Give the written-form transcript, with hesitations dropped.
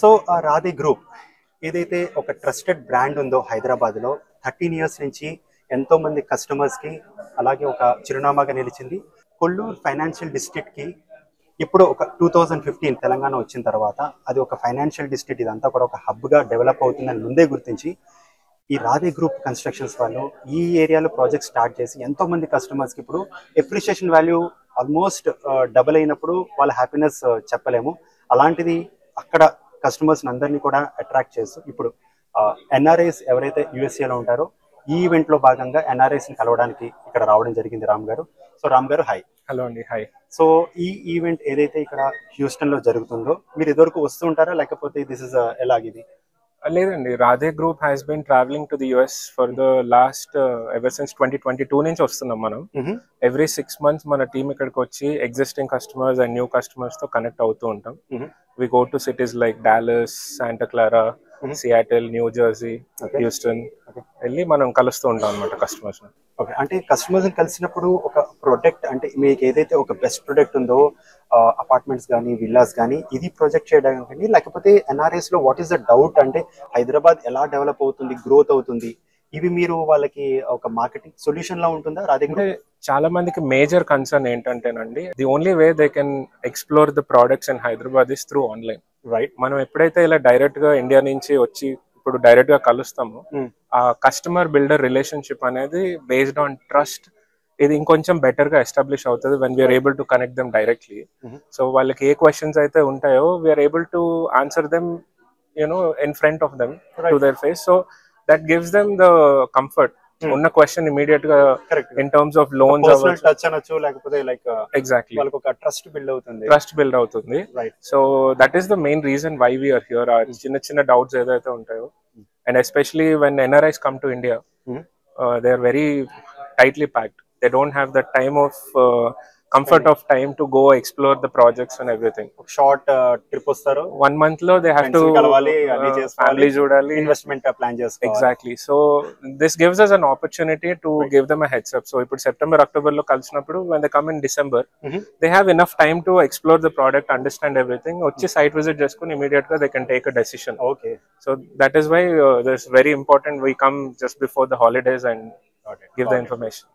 So Radhe group ఏదైతే ఒక trusted brand ఉందో హైదరాబాద్లో 13 ఇయర్స్ నుంచి ఎంతో మంది కస్టమర్స్కి అలాగే ఒక చిరునామాగా నిలిచింది. కొల్లూరు ఫైనాన్షియల్ డిస్ట్రిక్ట్కి ఇప్పుడు ఒక 2015 తెలంగాణ వచ్చిన తర్వాత అది ఒక ఫైనాన్షియల్ డిస్ట్రిక్ట్, ఇదంతా కూడా ఒక హబ్గా డెవలప్ అవుతుందని ముందే గుర్తించి ఈ రాధే గ్రూప్ కన్స్ట్రక్షన్స్ వాళ్ళు ఈ ఏరియాలో ప్రాజెక్ట్ స్టార్ట్ చేసి ఎంతో మంది కస్టమర్స్కి ఇప్పుడు ఎప్రిషియేషన్ వాల్యూ ఆల్మోస్ట్ డబుల్ అయినప్పుడు వాళ్ళ హ్యాపీనెస్ చెప్పలేము. అలాంటిది అక్కడ కస్టమర్స్ అందరినీ కూడా అట్రాక్ట్ చేస్తూ ఇప్పుడు ఎన్ఆర్ఐస్ ఎవరైతే యూఎస్ఏలో ఉంటారో ఈ ఈవెంట్లో భాగంగా ఎన్ఆర్ఐస్ని కలవడానికి ఇక్కడ రావడం జరిగింది రామ్ గారు. సో రామ్ గారు హాయ్. హలో అండి, హాయ్. సో ఈ ఈవెంట్ ఏదైతే ఇక్కడ హ్యూస్టన్లో జరుగుతుందో మీరు ఇదివరకు వస్తూ ఉంటారా, లేకపోతే దిస్ ఇస్ ఎలాగిది? లేదండి, Radhe group has been travelling to the US for the last ever since 2022 నుంచి వస్తున్నాం మనం. ఎవ్రీ 6 months మన టీం ఇక్కడికి వచ్చి existing customers and new customers తో కనెక్ట్ అవుతూ ఉంటాం. We go to cities like Dallas, Santa Clara, Seattle, New Jersey, Houston వెళ్ళి మనం కలుస్తూ ఉంటాం అనమాట కస్టమర్స్. ఓకే, అంటే కస్టమర్స్ కలిసినప్పుడు ఒక ప్రొడక్ట్ అంటే మీకు ఏదైతే ఒక బెస్ట్ ప్రొడక్ట్ ఉందో అపార్ట్మెంట్స్ కానీ విల్లాస్ కానీ ఇది ప్రొజెక్ట్ చేయడానికి, లేకపోతే ఎన్ఆర్ఎస్ లో వాట్ ఈస్ ద డౌట్ అంటే హైదరాబాద్ ఎలా డెవలప్ అవుతుంది, గ్రోత్ అవుతుంది, ఇవి మీరు వాళ్ళకి ఒక మార్కెటింగ్ సొల్యూషన్ లా ఉంటుందా? రాధే చాలా మందికి మేజర్ కన్సర్న్ ఏంటంటేనండి, the only way they can explore the products in Hyderabad is through online. Right, మనం ఎప్పుడైతే ఇలా డైరెక్ట్ గా ఇండియా నుంచి వచ్చి ఇప్పుడు డైరెక్ట్ గా కలుస్తాము, ఆ కస్టమర్ బిల్డర్ రిలేషన్షిప్ అనేది బేస్డ్ ఆన్ ట్రస్ట్ ఇది ఇంకొంచెం బెటర్ గా ఎస్టాబ్లిష్ అవుతుంది when we are able to connect them directly. So వాళ్ళకి ఏ క్వశ్చన్స్ అయితే ఉంటాయో we are able to answer them you know in front of them to their face. So that gives them the comfort. ఉన్న question immediate గా in terms of loans touch అనొచ్చు, లేకపోతే like exactly వాళ్ళకి ఒక ట్రస్ట్ బిల్డ్ అవుతుంది. So that is the main reason why we are here. చిన్న చిన్న doubts ఏదైతే ఉంటాయో, and especially when NRIs come to India, they are very tightly packed. They don't have the time of comfort of time to go explore the projects and everything. Short trip vastaru, 1 month lo they have to kalavali, anni cheskali, family chudali, investment plan cheskali. Exactly. So this gives us an opportunity to give them a heads up. So ipudu September October lo kalsinappudu, when they come in December, they have enough time to explore the product, understand everything, వచ్చి site visit cheskoni immediate ga they can take a decision. Okay, so that is why this very important we come just before the holidays and give the information.